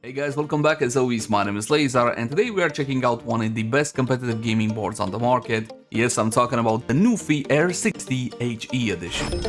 Hey guys, welcome back. As always, my name is Laser, and today we are checking out one of the best competitive gaming boards on the market. Yes, I'm talking about the Nuphy Air 60 HE edition.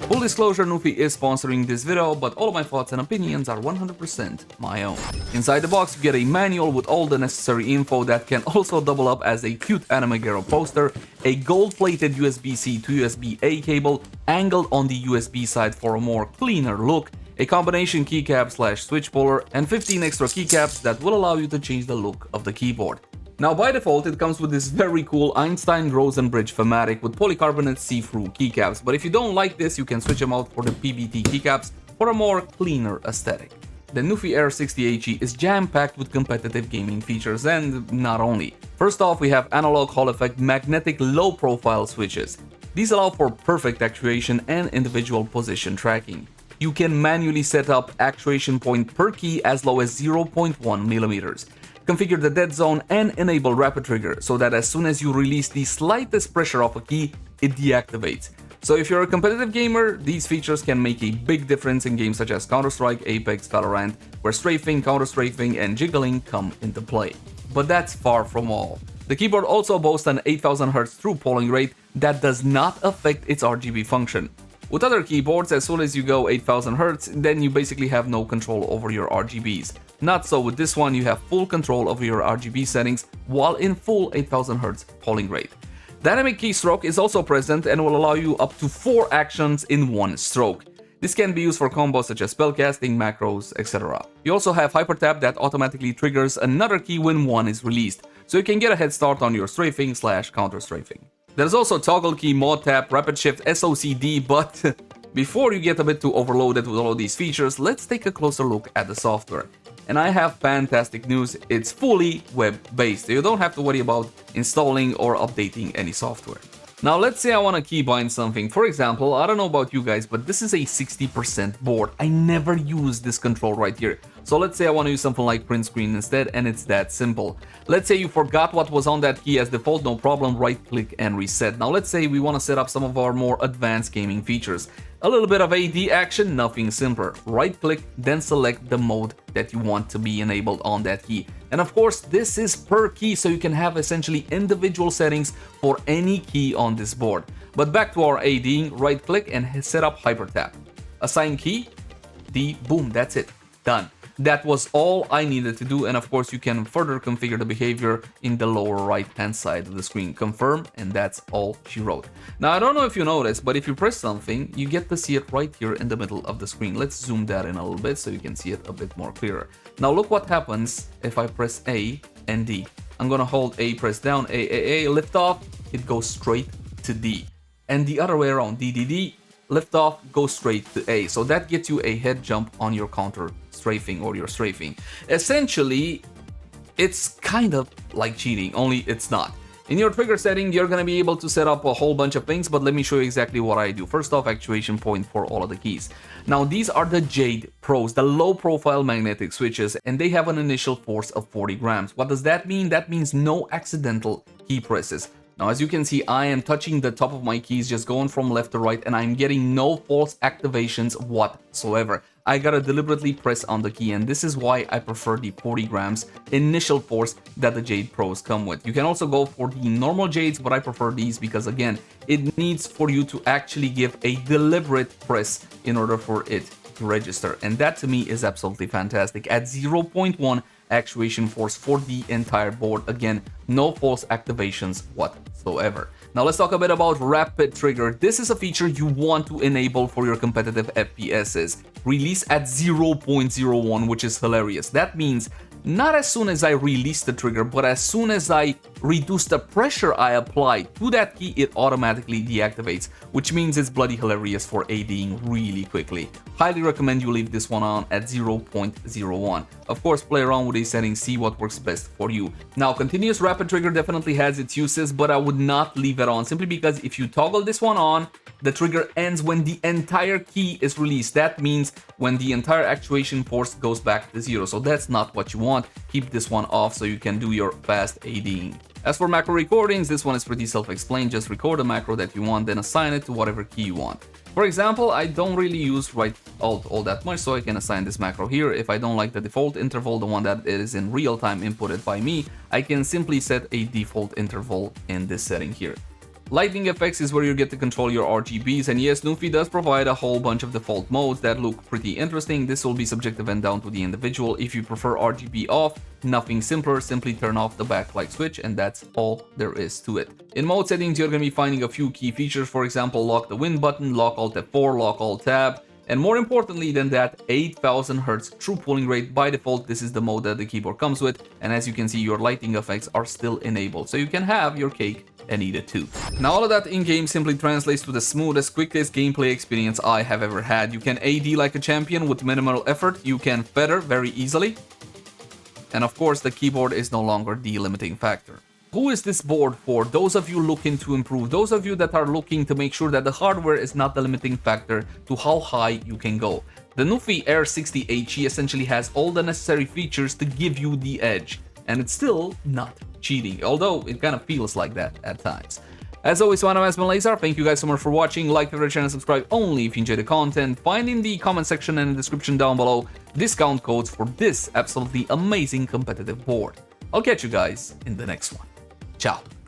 Full disclosure, Nuphy is sponsoring this video, but all of my thoughts and opinions are 100% my own. Inside the box, you get a manual with all the necessary info that can also double up as a cute anime girl poster, a gold-plated USB-C to USB-A cable angled on the USB side for a more cleaner look, a combination keycap / switch puller, and 15 extra keycaps that will allow you to change the look of the keyboard. Now by default it comes with this very cool Einstein-Rosenbridge thematic with polycarbonate see-through keycaps, but if you don't like this you can switch them out for the PBT keycaps for a more cleaner aesthetic. The Nuphy Air 60 HE is jam-packed with competitive gaming features, and not only. First off, we have analog Hall effect magnetic low-profile switches. These allow for perfect actuation and individual position tracking. You can manually set up actuation point per key as low as 0.1 millimeters. Configure the dead zone and enable rapid trigger so that as soon as you release the slightest pressure of a key, it deactivates. So if you're a competitive gamer, these features can make a big difference in games such as Counter-Strike, Apex, Valorant, where strafing, counter-strafing, and jiggling come into play. But that's far from all. The keyboard also boasts an 8000Hz true polling rate that does not affect its RGB function. With other keyboards, as soon as you go 8000Hz, then you basically have no control over your RGBs. Not so with this one, you have full control over your RGB settings while in full 8000Hz polling rate. Dynamic keystroke is also present and will allow you up to 4 actions in one stroke. This can be used for combos such as spellcasting, macros, etc. You also have hyper tap that automatically triggers another key when one is released, so you can get a head start on your strafing / counter strafing. There's also toggle key, mod tap, rapid shift, SOCD, but before you get a bit too overloaded with all of these features, let's take a closer look at the software. And I have fantastic news, it's fully web-based, so you don't have to worry about installing or updating any software. Now let's say I want to keybind something. For example, I don't know about you guys, but this is a 60% board. I never use this control right here. So let's say I want to use something like print screen instead, and it's that simple. Let's say you forgot what was on that key as default, no problem, right click and reset. Now let's say we want to set up some of our more advanced gaming features. A little bit of AD action, nothing simpler. Right click, then select the mode that you want to be enabled on that key. And of course, this is per key, so you can have essentially individual settings for any key on this board. But back to our ADing, right click and set up hyper tap. Assign key, D, boom, that's it, done. That was all I needed to do, and of course you can further configure the behavior in the lower right hand side of the screen. Confirm, and that's all she wrote. Now I don't know if you noticed, but if you press something, you get to see it right here in the middle of the screen. Let's zoom that in a little bit so you can see it a bit more clearer. Now look what happens if I press A and D. I'm gonna hold A, press down, A, lift off, it goes straight to D. And the other way around, D, lift off, go straight to A. So that gets you a head jump on your counter strafing or your strafing. Essentially, it's kind of like cheating, only it's not. In your trigger setting, you're gonna be able to set up a whole bunch of things, but let me show you exactly what I do. First off, actuation point for all of the keys. Now these are the Jade Pros, the low profile magnetic switches, and they have an initial force of 40 grams. What does that mean? That means no accidental key presses. Now as you can see, I am touching the top of my keys, just going from left to right, and I'm getting no false activations whatsoever. I gotta deliberately press on the key, and this is why I prefer the 40 grams initial force that the Jade Pros come with. You can also go for the normal Jades, but I prefer these because again, it needs for you to actually give a deliberate press in order for it to register, and that to me is absolutely fantastic. At 0.1 actuation force for the entire board, again, no false activations whatsoever. Now let's talk a bit about rapid trigger. This is a feature you want to enable for your competitive FPSs. Release at 0.01, which is hilarious. That means not as soon as I release the trigger, but as soon as I reduce the pressure I apply to that key, it automatically deactivates, which means it's bloody hilarious for ADing really quickly. Highly recommend you leave this one on at 0.01. Of course, play around with these settings, see what works best for you. Now, continuous rapid trigger definitely has its uses, but I would not leave it on, simply because if you toggle this one on, the trigger ends when the entire key is released. That means when the entire actuation force goes back to 0, so that's not what you want. want, keep this one off so you can do your fast ADing. As for macro recordings, this one is pretty self-explained. Just record a macro that you want, then assign it to whatever key you want. For example, I don't really use right alt all that much, so I can assign this macro here. If I don't like the default interval, the one that is in real time inputted by me, I can simply set a default interval in this setting here. Lighting effects is where you get to control your RGBs, and yes, Nuphy does provide a whole bunch of default modes that look pretty interesting. This will be subjective and down to the individual. If you prefer RGB off, nothing simpler, simply turn off the backlight switch, and that's all there is to it. In mode settings, you're going to be finding a few key features, for example, lock the wind button, lock alt F4, lock alt tab, and more importantly than that, 8000 Hz true pulling rate. By default, this is the mode that the keyboard comes with, and as you can see, your lighting effects are still enabled, so you can have your cake and eat it too. Now all of that in-game simply translates to the smoothest, quickest gameplay experience I have ever had. You can AD like a champion with minimal effort, you can feather very easily, and of course the keyboard is no longer the limiting factor. Who is this board for? Those of you looking to improve, those of you that are looking to make sure that the hardware is not the limiting factor to how high you can go. The Nuphy Air 60HE essentially has all the necessary features to give you the edge, and it's still not cheating, although it kind of feels like that at times. As always, my name has been Leyzar. Thank you guys so much for watching. Like, favorite channel, subscribe only if you enjoy the content. Find in the comment section and in the description down below discount codes for this absolutely amazing competitive board. I'll catch you guys in the next one. Ciao.